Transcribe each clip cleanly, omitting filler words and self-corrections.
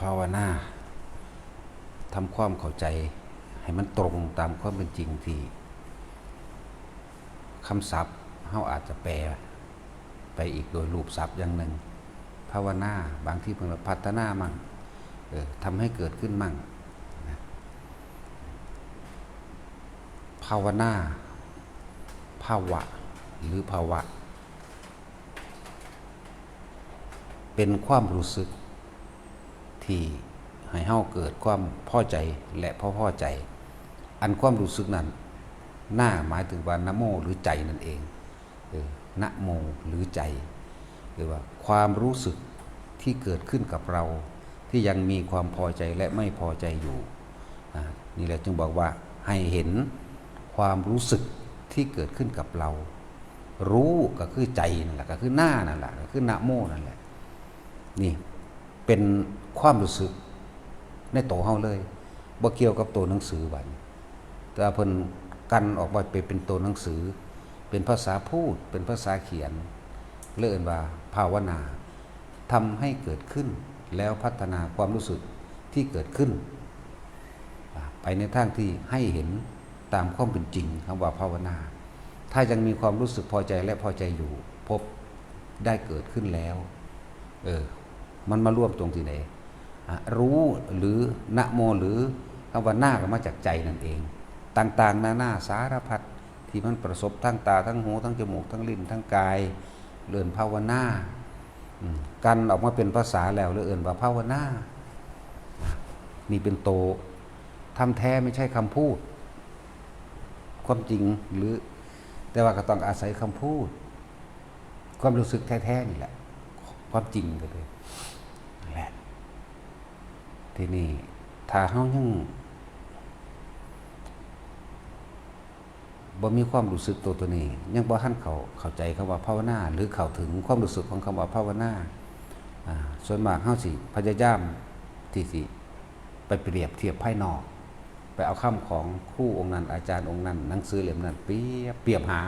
าวนาทำความเข้าใจให้มันตรงตามความเป็นจริงที่คำศัพท์เฮาอาจจะแปลไปอีกโดยรูปศัพท์อย่างหนึ่งภาวนาบางที่เพิ่นพัฒนามั่งทำให้เกิดขึ้นมั่งภาวนาภาวะหรือภาวะเป็นความรู้สึกที่ให้เฮาเกิดความพอใจและพอใจอันความรู้สึกนั้นหน้าหมายถึงว่านะโมหรือใจนั่นเองนะโมหรือใจหรือว่าความรู้สึกที่เกิดขึ้นกับเราที่ยังมีความพอใจและไม่พอใจอยู่นี่แหละจึงบอกว่าให้เห็นความรู้สึกที่เกิดขึ้นกับเรารู้ก็คือใจนั่นแหละก็คือหน้านั่นแหละก็คือนะโมนั่นแหละนี่เป็นความรู้สึกในตัวเฮาเลยบ่เกี่ยวกับตัวหนังสือบัดแต่เพิ่นกันออกมาเป็นตัวหนังสือเป็นภาษาพูดเป็นภาษาเขียนเรียกว่าภาวนาทำให้เกิดขึ้นแล้วพัฒนาความรู้สึกที่เกิดขึ้นไปในทางที่ให้เห็นตามความเป็นจริงคำว่าภาวนาถ้ายังมีความรู้สึกพอใจและพอใจอยู่พบได้เกิดขึ้นแล้วมันมาร่วมตรงที่ไหนรู้หรือนะโมหรือคำว่าหน้าก็มาจากใจนั่นเองต่างๆนานาสารพัดที่มันประสบทั้งตาทั้งหูทั้งจมูกทั้งลิ้นทั้งกายเลื่อนภาวนากันออกมาเป็นภาษาแล้วเลื่อนว่าภาวนานี่เป็นโตทำแท้ไม่ใช่คำพูดความจริงหรือแต่ว่าก็ต้องอาศัยคำพูดความรู้สึกแท้ๆนี่แหละความจริงก็เลยแหละทีนี้ถ้าเฮายังบ่มีความรู้สึกตัวนี้ยังบ่ทันเข้าใจคำว่าภาวนาหรือเข้าถึงความรู้สึกของคำว่าภาวนาส่วนมากเฮาสิพยายามที่สิไปเปรียบเทียบภายนอกไปเอาคำของครูองค์นั้นอาจารย์องค์นั้นหนังสือเล่มนั้นเปรียบหา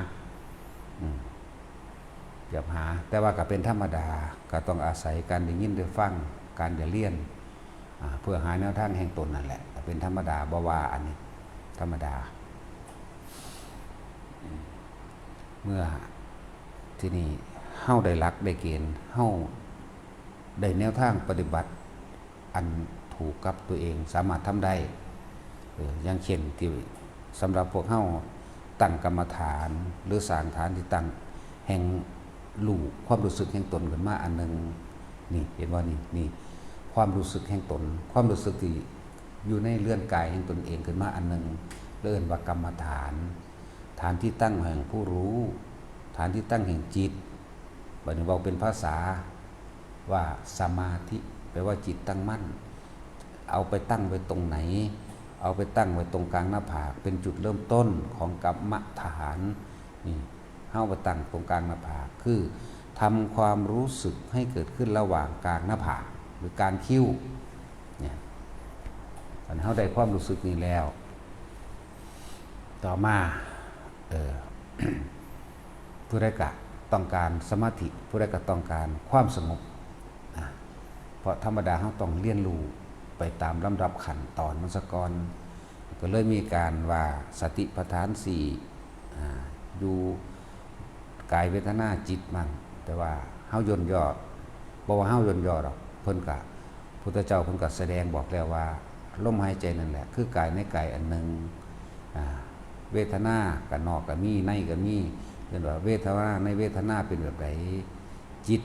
แต่ว่าก็เป็นธรรมดาก็ต้องอาศัยการได้ยินได้ฟังการได้เรียนเพื่อหาแนวทางแห่งตนนั่นแหละเป็นธรรมดาบ่ว่าอันนี้ธรรมดาเมื่อที่นี่เฮาได้หลักได้เกณฑ์เฮาได้แนวทางปฏิบัติอันถูกกับตัวเองสามารถทำได้อย่างเช่นที่สำหรับพวกเฮาตั้งกรรมฐานหรือสร้างฐานที่ตั้งแห่งรู้ความรู้สึกแห่งตนขึ้นมาอันนึงนี่เห็นว่านี่ความรู้สึกแห่งตนความรู้สึกที่อยู่ในเลื่อนกายแห่งตนเองขึ้นมาอันนึงเรียกว่ากรรมฐานฐานที่ตั้งแห่งผู้รู้ฐานที่ตั้งแห่งจิตบัดนี้บอกเป็นภาษาว่าสมาธิแปลว่าจิตตั้งมั่นเอาไปตั้งไว้ตรงไหนเอาไปตั้งไว้ตรงกลางหน้าผากเป็นจุดเริ่มต้นของกรรมฐานนี่เฮาไปตั้งตรงกลางหน้าผากคือทำความรู้สึกให้เกิดขึ้นระหว่างกลางหน้าผากหรือการคิ้วเนี่ยตอนเฮาได้ความรู้สึกนี้แล้วต่อมาผู้ใดก็ต้องการสมาธิผู้ใดก็ต้องการความสงบเพราะธรรมดาเราต้องเรียนรู้ไปตามลำดับขั้นตอนมันซะก่อนก็เลยมีการว่าสติปัฏฐาน4อยู่กายเวทนาจิตมั่งแต่ว่าเฮาย่นย่อบ่ว่าเฮาย่นย่อหรอกเพิ่นก็พุทธเจ้าเพิ่นก็แสดงบอกแล้วว่าลมหายใจนั่นแหละคือกายในกายอันนึงเวทนากับนอกกับมีในกับมีเป็นว่าเวทนาในเวทนาเป็นแบบไหนจิต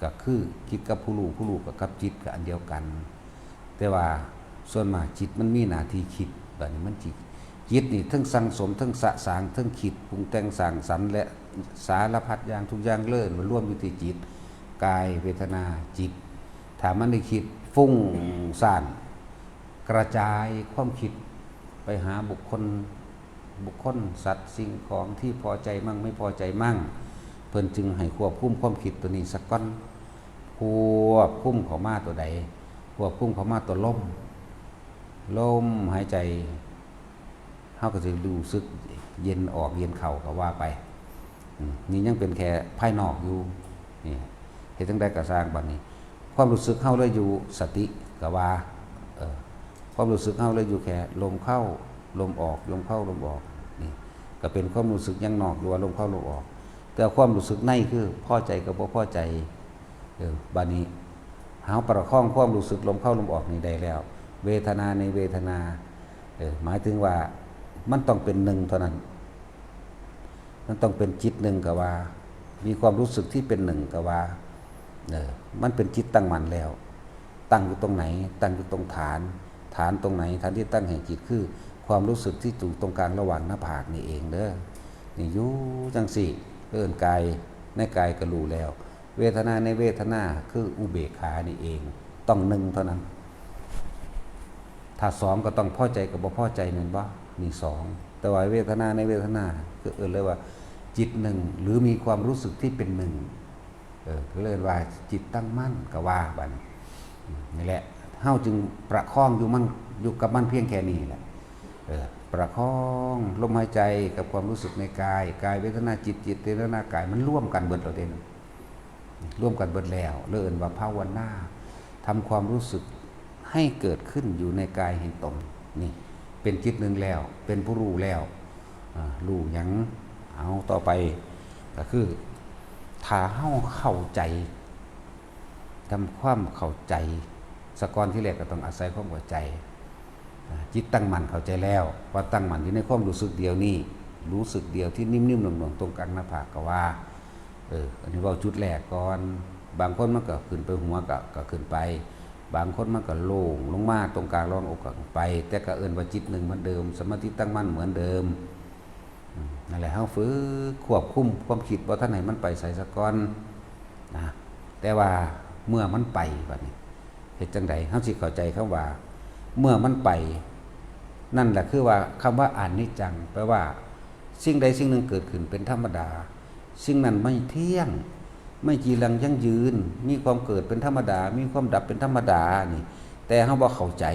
ก็คือจิตกับผู้รู้กับจิตก็อันเดียวกันแต่ว่าส่วนมากจิตมันมีหน้าที่คิดแบบนี้มันจิตนี่ทั้งสังสมทั้งสะสางทั้งคิดปรุงแต่งสร้างสรรค์และสารพัดอย่างทุกอย่างเลยมันรวมอยู่ที่จิตกายเวทนาจิตถ้ามันได้คิดฟุ้งซ่านกระจายความคิดไปหาบุคคลสัตว์สิ่งของที่พอใจมั่งไม่พอใจมั่งเพิ่นจึงให้ควบคุมความคิดตัวนี้สักก้อนควบคุมเข้ามาตัวใดควบคุมเข้ามาตัวลมหายใจเฮาก็สิรู้สึกเย็นออกเย็นเข้าก็ว่าไปนี่ยังเป็นแค่ภายนอกอยู่นี่เฮ็ดจังได๋ก็สร้างบัดนี้ ความรู้สึกเฮาเลยอยู่สติก็ว่าความรู้สึกเฮาเลยอยู่แค่ลมเข้าลมออกลมเข้าลมออกนี่ก็เป็นความรู้สึกยังนอกหรือว่าลมเข้าลมออกแต่ความรู้สึกในคือพอใจกับบ่พอใจบัดนี้เฮาประคองความรู้สึกลมเข้าลมออกนี่ได้แล้วเวทนาในเวทนาหมายถึงว่ามันต้องเป็นหนึ่งเท่านั้นมันต้องเป็นจิตหนึ่งก็ว่ามีความรู้สึกที่เป็นหนึ่งก็ว่ามันเป็นจิตตั้งมั่นแล้วตั้งอยู่ตรงไหนตั้งอยู่ตรงฐานตรงไหนฐานที่ตั้งแห่งจิตคือความรู้สึกที่อยู่ตรงกลางระหว่างหน้าผากนี่เองเด้อนี่อยู่จังสี่เอิ้นกายในกายก็รู้แล้วเวทนาในเวทนาคืออุเบกขานี่เองต้องหนึ่งเท่านั้นถ้าสองก็ต้องพอใจกับบ่พอใจแม่นบ่มีสองแต่ว่าเวทนาในเวทนาคือเลยว่าจิตหนึ่งหรือมีความรู้สึกที่เป็นหนึ่งก็เลยว่าจิตตั้งมั่นก็ว่าบัดนี่แหละเฮาจึงประคองอยู่มันอยู่กับมันเพียงแค่นี้แหละประคองลมหายใจกับความรู้สึกในกายเวทนาจิตเวทนากายมันร่วมกันเบิดแล้วเด่นร่วมกันเบิดแล้วเอิ้นว่าภาวนาทำความรู้สึกให้เกิดขึ้นอยู่ในกายแห่งตนนี่เป็นจิตหนึ่งแล้วเป็นผู้รู้แล้วรู้หยังเอาต่อไปก็คือถ้าเฮาเข้าใจทำความเข้าใจสกอนที่แรกก็ต้องอาศัยความเข้าใจจิตตั้งมั่นเข้าใจแล้วว่าตั้งมั่นอยู่ในความรู้สึกเดียวนี้รู้สึกเดียวที่นิ่มๆหน่วงๆตรงกลางหน้าผากก็ว่าอันนี้ว่าจุดแรกก่อนบางคนมันก็ขึ้นไปหัวก็ขึ้นไปบางคนมันก็โล่งลงมาตรงกลางรองอกก็ไปแต่ก็เอิ้นว่าจิตหนึ่งเหมือนเดิมสมาธิตั้งมั่นเหมือนเดิมนั่นแหละเฮาฝึกควบคุมความคิดบ่ทันให้มันไปใส่สะก่อนนะแต่ว่าเมื่อมันไปบัดนี้เฮ็ดจังได๋เฮาสิเข้าใจคำว่าเมื่อมันไปนั่นแหละคือว่าคำว่าอนิจจังแปลว่าสิ่งใดสิ่งหนึ่งเกิดขึ้นเป็นธรรมดาสิ่งนั้นไม่เที่ยงไม่จีรังยั่งยืนมีความเกิดเป็นธรรมดามีความดับเป็นธรรมดานี่แต่เฮาบ่เข้าใจ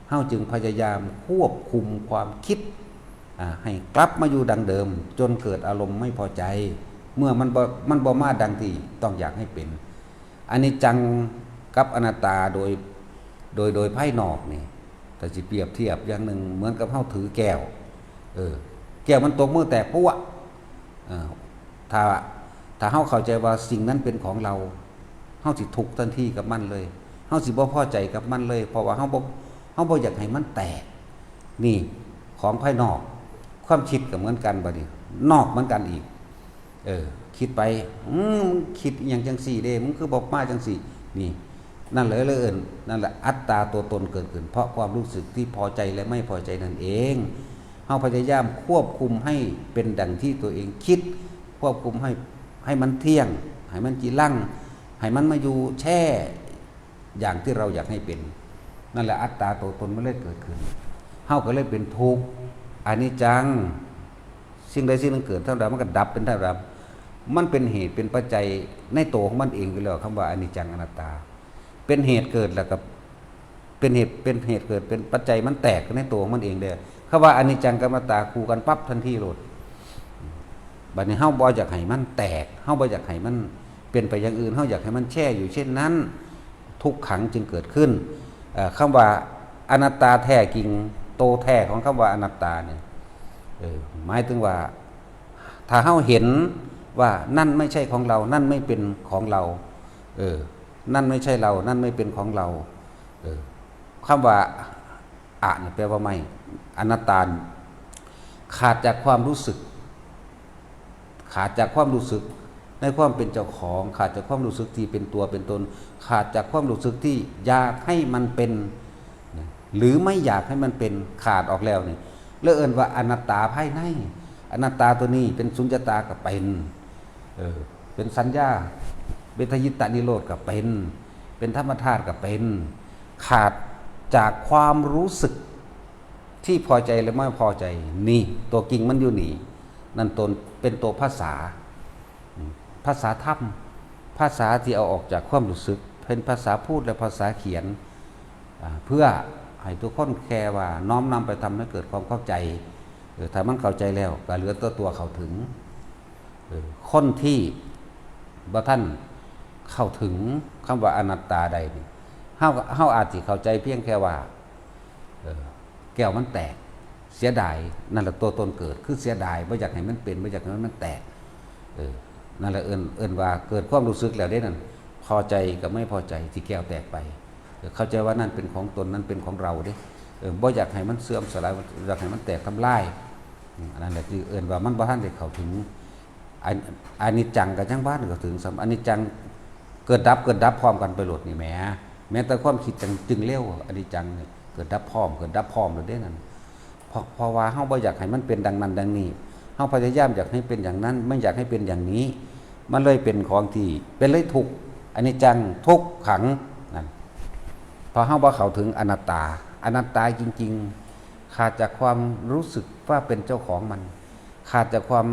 เฮาจึงพยายามควบคุมความคิดให้กลับมาอยู่ดังเดิมจนเกิดอารมณ์ไม่พอใจเมื่อมันบ่มาดังที่ต้องอยากให้เป็นอนิจจังกับอนัตตาโดยภายนอกนี่แต่สิเปรียบเทียบอย่างหนึ่งเหมือนกับเฮาถือแก้วแก้วมันตกมือแตกปุ๊ะถ้าเฮาเข้าใจว่าสิ่งนั้นเป็นของเราเฮาสิทุกข์ทันทีกับมันเลยเฮาสิบ่พอใจกับมันเลยเพราะว่าเฮาบ่อยากให้มันแตกนี่ของภายนอกความคิดก็เหมือนกันบัดนี้นอกเหมือนกันอีกคิดไปคิดอย่างจังสี่เด้มึงคือบอกมาจังสี่นี่นั่นเลยเอิ้นนั่นแหละอัตตาตัวตนเกิดขึ้นเพราะความรู้สึกที่พอใจและไม่พอใจนั่นเองเฮาพยายามควบคุมให้เป็นดังที่ตัวเองคิดควบคุมให้มันเที่ยงให้มันจีรั่งให้มันมาอยู่แช่อย่างที่เราอยากให้เป็นนั่นแหละอัตตาตัวตนมันเลยเกิดขึ้นเฮาก็เลยเป็นทุกข์อนิจจังสิ่งใดสิ่งหนึ่งเกิดเท่าใดมันก็ดับเป็นเท่านั้นมันเป็นเหตุเป็นปัจจัยในตัวของมันเองอยู่แล้วคำว่าอนิจจังอนัตตาเป็นเหตุเกิดแล้วกับเป็นเหตุเกิดเป็นปัจจัยมันแตกในตัวของมันเองเด้อคำว่าอนิจจังกับอนัตตาคู่กันปั๊บทันทีโลดบัดนี้เฮาบ่อยากให้มันแตกเฮาบ่อยากให้มันเป็นไปอย่างอื่นเฮาอยากให้มันแช่อยู่เช่นนั้นทุกขังจึงเกิดขึ้นคำว่าอนัตตาแท้จริงโตแท้ของคำว่าอนัตตาเนี่ยหมายถึงว่าถ้าเฮาเห็นว่านั่นไม่ใช่ของเรานั่นไม่เป็นของเรานั่นไม่ใช่เรานั่นไม่เป็นของเราคำว่าเนี่ยแปลว่าไม่อนัตตาขาดจากความรู้สึกในความเป็นเจ้าของขาดจากความรู้สึกที่เป็นตัวเป็นตนขาดจากความรู้สึกที่อยากให้มันเป็นหรือไม่อยากให้มันเป็นขาดออกแล้วนี่เอิ้นว่าอนัตตาภายในอนัตตาตัวนี้เป็นสุญญตาก็เป็นสัญญาเวทยิตานิโรธก็เป็นธรรมธาตุก็เป็นขาดจากความรู้สึกที่พอใจหรือไม่พอใจนี่ตัวกิ่งมันอยู่นี่นั่นตนเป็นตัวภาษาธรรมภาษาที่เอาออกจากความรู้สึกเป็นภาษาพูดและภาษาเขียนเพื่อให้ทุกคนแค่ว่าน้อมนำไปทำให้เกิดความเข้าใจถ้ามันเข้าใจแล้วก็เหลือตัวเข้าถึงคนที่บ่ท่าน เข้าถึงคำว่าอนัตตาใดนี่เฮาอาจสิเข้าใจเพียงแค่ว่าแก้วมันแตกเสียดายนั่นแหละตัวตนเกิดคือเสียดายบ่อยากให้มันเป็นบ่อยากให้มันแตกนั่นแหละเอิ้นว่าเกิดความรู้สึกแล้วได้นั่นพอใจกับไม่พอใจที่แก้วแตกไปเข้าใจว่านั่นเป็นของตนนั้นเป็นของเราเด้บ่อยากให้มันเสื่อมสลายอยากให้มันแตกทำลายนั่นแหละที่เอิ้นว่ามันบ่ทันได้เข้าถึงอนิจจังกับจังบ้านก็ถึงอนิจจังเกิดดับพร้อมกันไปโลดนี่แหมแม้แต่ความคิดจึงเร็วอนิจจังนี่เกิดดับพร้อมเลยเด้นั่นเพราะว่าเฮาบ่อยากให้มันเป็นดังนั้นดังนี้เฮาพยายามอยากให้เป็นอย่างนั้นไม่อยากให้เป็นอย่างนี้มันเลยเป็นของที่เป็นเลยทุกข์อนิจจังทุกขังนั่นพอเฮาบ่เข้าถึงอนัตตาจริงๆขาดจากความรู้สึกว่าเป็นเจ้าของมันขาดจากความ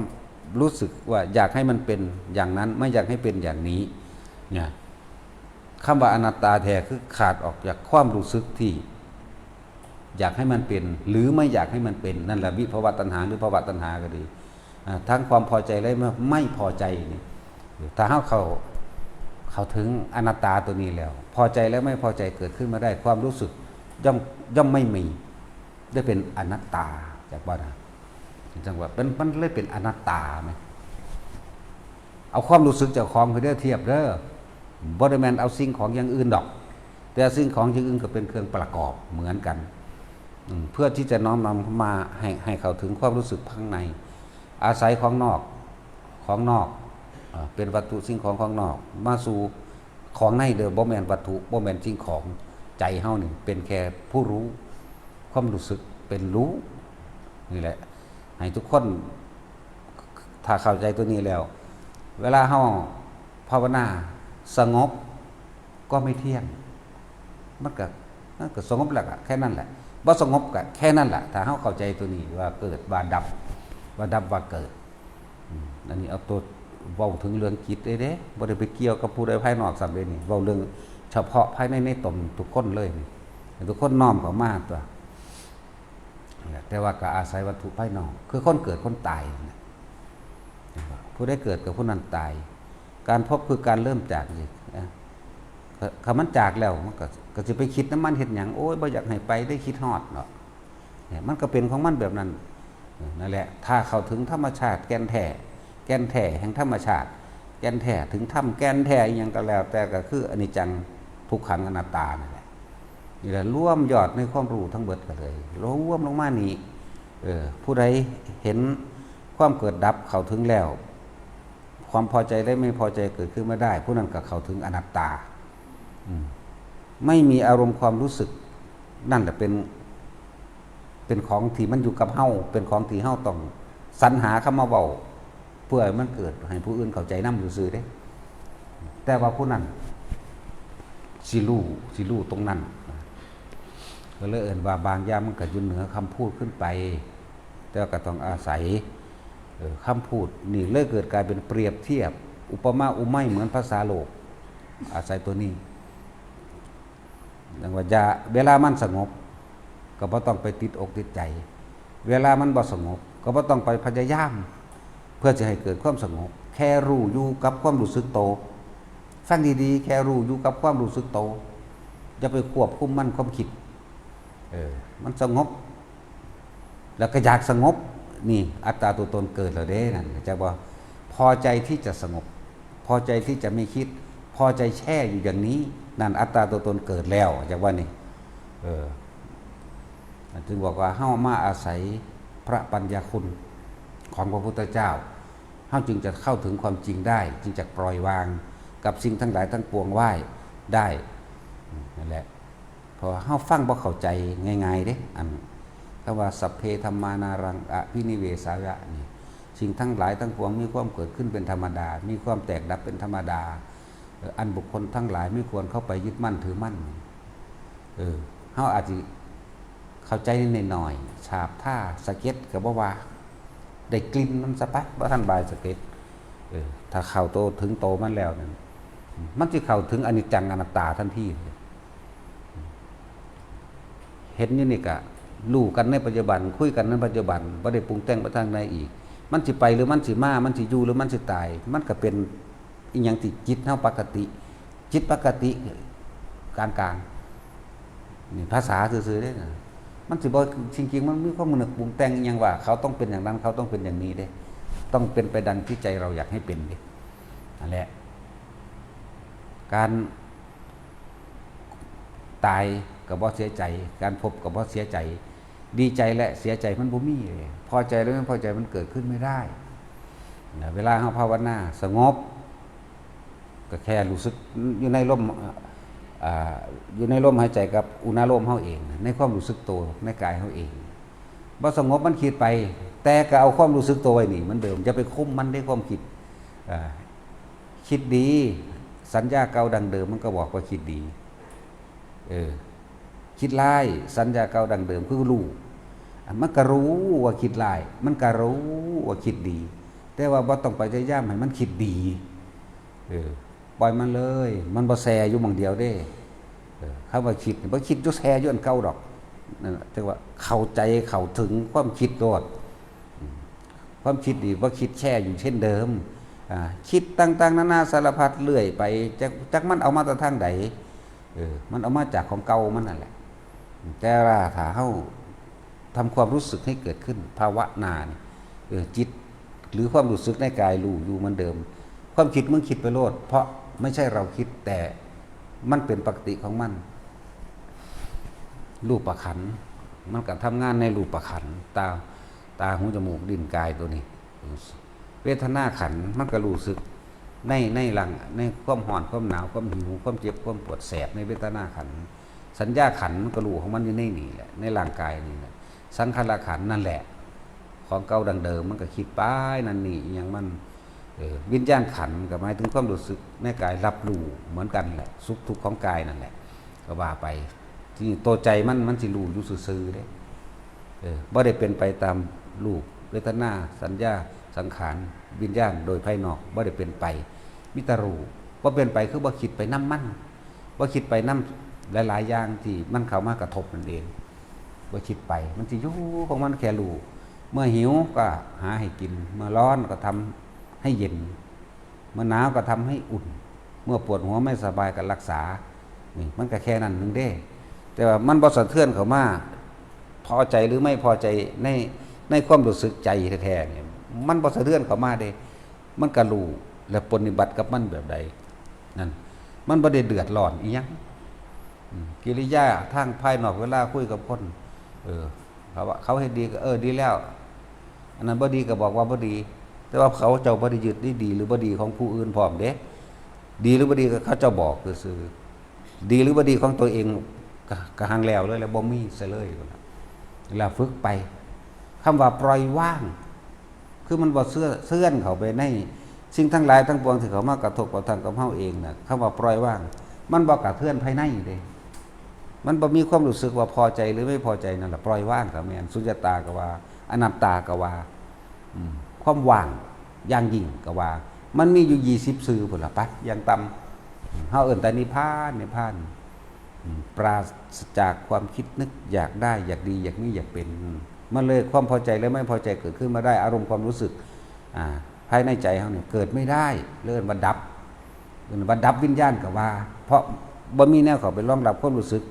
รู้สึกว่าอยากให้มันเป็นอย่างนั้นไม่อยากให้เป็นอย่างนี้เนี่ยคำว่าอนัตตาแท้คือขาดออกจากความรู้สึกที่อยากให้มันเป็นหรือไม่อยากให้มันเป็นนั่นแหละวิภวตัณหาหรือภวตัณหาก็ดีทั้งความพอใจและไม่พอใจนี่ถ้าเขาถึงอนัตตาตัวนี้แล้วพอใจและไม่พอใจเกิดขึ้นมาได้ความรู้สึกย่อมไม่มีได้เป็นอนัตตาจากบ้านจังหวะมันเลยเป็นอนัตตาไหมเอาความรู้สึกจากของคือเทียบเด้อบริแมนเอาสิ่งของอย่างอื่นดอกแต่สิ่งของอย่างอื่นก็เป็นเครื่องประกอบเหมือนกันเพื่อที่จะน้อมนำมาให้เขาถึงความรู้สึกข้างในอาศัยของนอกเป็นวัตถุสิ่งของนอกมาสู่ของในเดิมบ่แม่นวัตถุบ่แม่นสิ่งของใจเฮานี่เป็นแค่ผู้รู้ความรู้สึกเป็นรู้นี่แหละให้ทุกคนถ้าเข้าใจตัวนี้แล้วเวลาเฮาภาวนาสงบก็ไม่เที่ยงมันก็สงบแล้วแค่นั้นแหละบ่สงบก็แค่นั้นแหละถ้าเฮาเข้าใจตัวนี้ว่าเกิดว่าดับว่าเกิดอันนี้เอาตัวเว้าถึงเรื่องจิตเด้บ่ได้ไปเกี่ยวกับผู้ใดภายนอกสำเร็จนี่เว้าเรื่องเฉพาะภายในตนทุกคนเลยนี่ทุกคนน้อมเข้ามาตัวแต่ว่าก็อาศัยวัตถุภายนอกคือคนเกิดคนตายผู้ได้เกิดกับผู้นั้นตายการพบคือการเริ่มจากนี่คำมันจากแล้วมันก็จะไปคิดน้ำมันเห็ดหยังโอ้ยบ่อยากให้ไปได้คิดฮอดเนาะมันก็เป็นของมันแบบนั้นนั่นแหละถ้าเข้าถึงธรรมชาติแก่นแท้แห่งธรรมชาติแก่นแท้ถึงธรรมแก่นแท้อีหยังก็แล้วแต่ก็คืออนิจจังทุกขังอนัตตานั่นแหละนี่แหละรวมยอดในความรู้ทั้งเบิดกันเลยรวมลงมานี้ผู้ใดเห็นความเกิดดับเข้าถึงแล้วความพอใจและไม่พอใจเกิดขึ้นไม่ได้ผู้นั้นก็เข้าถึงอนัตตาไม่มีอารมณ์ความรู้สึกนั่นแหละเป็นของที่มันอยู่กับเฮาเป็นของที่เฮาต้องสรรหาเข้ามาเว้าเพื่อให้มันเกิดให้ผู้อื่นเข้าใจนำซื่อๆเด้แต่ว่าผู้นั้นสิรู้ตรงนั้นก็เลยเอิ้นว่าบางอย่างมันก็อยู่เหนือคำพูดขึ้นไปแต่ก็ต้องอาศัยคำพูดนี่เลยเกิดกลายเป็นเปรียบเทียบอุปมาอุไมยเหมือนภาษาโลกอาศัยตัวนี้ดังว่าเวลามันสงบก็บ่ต้องไปติดอกติดใจเวลามันบ่สงบก็บ่ต้องไปพยายามเพื่อจะให้เกิดความสงบแค่รู้อยู่กับความรู้สึกโตฟังดีๆแค่รู้อยู่กับความรู้สึกโตอย่าไปควบคุมมันความคิดมันสงบแล้วก็อยากสงบนี่อัตตาตัวตนเกิดแล้วเด้นั่นจะว่าพอใจที่จะสงบพอใจที่จะไม่คิดพอใจแช่อยู่อย่างนี้นั่นอัตตาตัวตนเกิดแล้วจากว่านี่จึงบอกว่าเฮามาอาศัยพระปัญญาคุณของพระพุทธเจ้าเฮาจึงจะเข้าถึงความจริงได้จึงจะปล่อยวางกับสิ่งทั้งหลายทั้งปวงไหว้ได้นั่นแหละเพราะเฮาฟังบ่เข้าใจง่ายๆเด้อันคำว่าสัพเพธัมมานารังอภินิเวสายะนี่สิ่งทั้งหลายทั้งปวงมีความเกิดขึ้นเป็นธรรมดามีความแตกดับเป็นธรรมดาอันบุคคลทั้งหลายไม่ควรเข้าไปยึดมั่นถือมั่นเฮาอาจจะเข้าใจนิดหน่อยฉาบท่าสเก็ตก็บ่ว่าได้กลิ่นมันสะปัดบ่ทันบายสเก็ตถ้าเข้าโตถึงโตมันแล้วนั่นมันสิเข้าถึงอนิจจังอนัตตาทันทีเห็นอยู่นี่ก็รู้กันในปัจจุบันคุยกันในปัจจุบันบ่ได้ปรุงแต่งไปทางใดอีกมันสิไปหรือมันสิมามันสิอยู่หรือมันสิตายมันก็เป็นอีหยังที่จิตเฮาปกติ จิตปกติกลางๆนี่ภาษาซื่อๆเด้นะมันสิบ่จริงๆมันมีความนึกปรุงแต่งอหยังว่าเขาต้องเป็นอย่างนั้นเขาต้องเป็นอย่างนี้เด้ต้องเป็นไปดังที่ใจเราอยากให้เป็นเด้นั่นแหละการตายก็บ่เสียใจการพบก็บ่เสียใจดีใจและเสียใจมันบ่มีเลยพอใจหรือไม่พอใจมันเกิดขึ้นไม่ได้เวลาเฮาภาวนาสงบก็แค่รู้สึกอยู่ในลมอยู่ในลมหายใจกับอุณหภูมิเฮาเองในความรู้สึกตัวในกายเฮาเองบ่สงบมันคิดไปแต่ก็เอาความรู้สึกตัวไว้นี่เหมือนเดิมจะไปคุมมันได้ความคิดคิดดีสัญญาเก่าดังเดิมมันก็บอกว่าคิดดีคิดร้ายสัญญาเก่าดังเดิมคือรู้มันก็รู้ว่าคิดร้ายมันก็รู้ว่าคิดดีแต่ว่าบ่ต้องไปพยายามให้มันคิดดีปล่อยมันเลยมันบ่แซ่อยู่หม่องเดียวเด้คำว่าคิดบ่คิดอยู่แซ่อยู่อันเก่าดอกนั่นแต่ว่าเข้าใจเข้าถึงความคิดโดดความคิดดีบ่คิดแช่อยู่เช่นเดิมคิดต่างๆนานาสารพัดเรื่อยไปจักมันเอามาจากทางใดมันเอามาจากของเก่ามันนั่นแหละแต่ว่าถ้าเฮาทำความรู้สึกให้เกิดขึ้นภาวะนาเนี่ยจิตหรือความรู้สึกในกายรู้อยู่เหมือนเดิมความคิดมึงคิดไปโลดเพราะไม่ใช่เราคิดแต่มันเป็นปกติของมันรูปประขันมันก็ทำงานในรูปประขันตาหูจมูกลิ้นกายตัวนี้เวทนาขันมันก็รู้สึกในหลังในความร้อนความหนาวความหิวความเจ็บความปวดแสบในเวทนาขันสัญญาขันมันก็รู้ของมันอยู่ในนี่แหละในร่างกายนี่แหละสังขารขันนั่นแหละของเก่าดังเดิมมันก็คิดไปนั่นนี่อย่างมันวิญญาณขันก็หมายถึงความรู้สึกในกายรับรู้เหมือนกันแหละสุขทุกข์ของกายนั่นแหละก็ว่าไปที่ตัวใจมันสิรู้อยู่ซื่อๆเด้บ่ได้เป็นไปตามรูปเวทนาสัญญาสังขารวิญญาณโดยภายนอกบ่ได้เป็นไปมิตรรู้บ่เป็นไปคือบ่คิดไปนำมันบ่คิดไปนำหลายๆอย่างที่มันเข้ามากระทบนั่นเองบ่คิดไปมันสิอยู่ของมันแค่รู้เมื่อหิวก็หาให้กินเมื่อร้อนก็ทำให้เย็นเมื่อหนาวก็ทำให้อุ่นเมื่อปวดหัวไม่สบายก็รักษานี่มันก็แค่นั้นนึงเด้แต่ว่ามันบ่สะเทือนเข้ามาพอใจหรือไม่พอใจในความรู้สึกใจแท้ๆเนี่ยมันบ่สะเทือนเข้ามาเด้มันก็รู้และปฏิบัติกับมันแบบใดนั่นมันบ่ได้เดือดร้อนอีหยังกิริยาทางภายนอกเวลาคุยกับคนเขาเฮ็ดดีก็ดีแล้วอันนั้นบ่ดีก็บอกว่าบ่ดีแต่ว่าเขาเจ้าบ่ได้ยึดดีหรือบ่ดีของผู้อื่นพร้อมเด้ดีหรือบ่ดีก็เขาเจ้าบอกซื่อดีหรือบ่ดีของตัวเองก็หังแล้วเลยแล้วบ่มีซะเลยเวลาฝึกไปคำว่าปล่อยว่างคือมันบ่เสื่อนเข้าไปในสิ่งทั้งหลายทั้งปวงที่เขามากระทบกับทางกับเฮาเองน่ะคำว่าปล่อยว่างมันบ่กระเทือนภายในเด้มันบ่มีความรู้สึกว่าพอใจหรือไม่พอใจนั่นแหละปล่อยว่างก็แม่นสุญญตาก็ว่าอนัตตาก็ว่าความว่างอย่างยิ่งก็ว่ามันมีอยู่20สื่อพุ่นล่ะไปอย่างต่ำเฮาเอิ้นแต่นิพพานปราศจากความคิดนึกอยากได้อยากดีอยากมีอยากเป็นมันเลยความพอใจและไม่พอใจเกิดขึ้นมาได้อารมณ์ความรู้สึกภายในใจเฮาเนี่ยเกิดไม่ได้เรื่องว่าดับวิญญาณก็ว่าเพราะบ่มีแนวเข้าไปรองรับความรู้สึก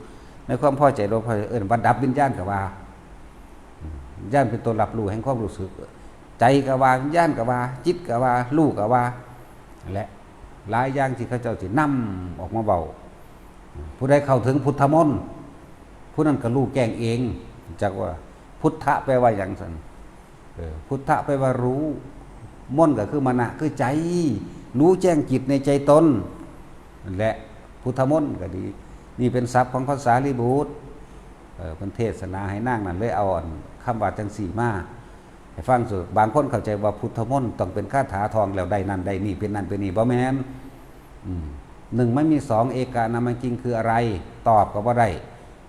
ในความพอใจเราว่าดับวิญญาณก็ว่าวิญญาณเป็นตัวรับรู้แห่งความรู้สึกใจก็ว่าวิญญาณก็ว่าจิตก็ว่ารู้ก็ว่าและหลายอย่างที่เขาเจ้าสินำออกมาเว้าผู้ใดเข้าถึงพุทธมนต์ผู้นั้นก็รู้แจ้งเองจักว่าพุทธะแปลว่าหยังซั่นพุทธะแปลว่ารู้มนต์ก็คือมนะคือใจรู้แจ้งจิตในใจตนนั่นแหละพุทธมนต์ก็ดีนี่เป็นศัพท์ของภาษาลิบุตรเพิ่นเทศนาให้นางนั่นเลยเอาคำว่าจังสี่มาให้ฟังสุดบางคนเข้าใจว่าพุทธมนต์ต้องเป็นคาถาทองแล้วได้นั่นได้นี่เป็นนั่นเป็นนี่บ่แม่นหนึ่งไม่มีสองเอกานามจริงคืออะไรตอบก็บ่ได้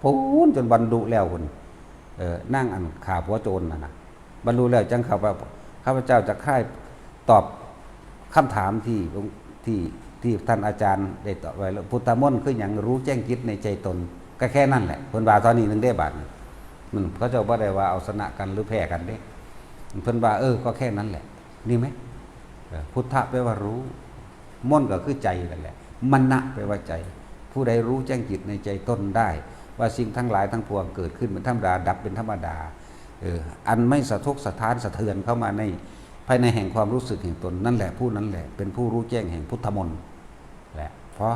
พูนจนบรรลุแล้วพุ่นนั่งอ่านข่าวผัวโจรน่ะบรรลุแล้วจังเข้าว่าข้าพเจ้าจะค่ายตอบคำถามที่ท่านอาจารย์ได้ตอบไว้แล้วพุทธมนต์คือหยังรู้แจ้งจิตในใจตนก็แค่นั้นแหละเพิ่นว่าตอนนี้นึงได้บาดมันเขาเจ้าบ่ได้ว่าเอาชนะกันหรือแพ้กันเด้เพิ่นว่าก็แค่นั้นแหละนี่มั้ยพุทธะแปลว่ารู้มนต์ก็คือใจนั่นแหละ มณะแปลว่าใจ ผู้ใดรู้แจ้งจิตในใจตนได้ ว่าสิ่งทั้งหลายทั้งปวงเกิดขึ้นเป็นธรรมดาดับเป็นธรรมดาอันไม่สะทกสะท้านสะเทือนเข้ามาในภายในแห่งความรู้สึกแห่งตนนั่นแหละผู้นั้นแหละเป็นผู้รู้แจ้งแห่งพุทธมนต์แหละเพราะ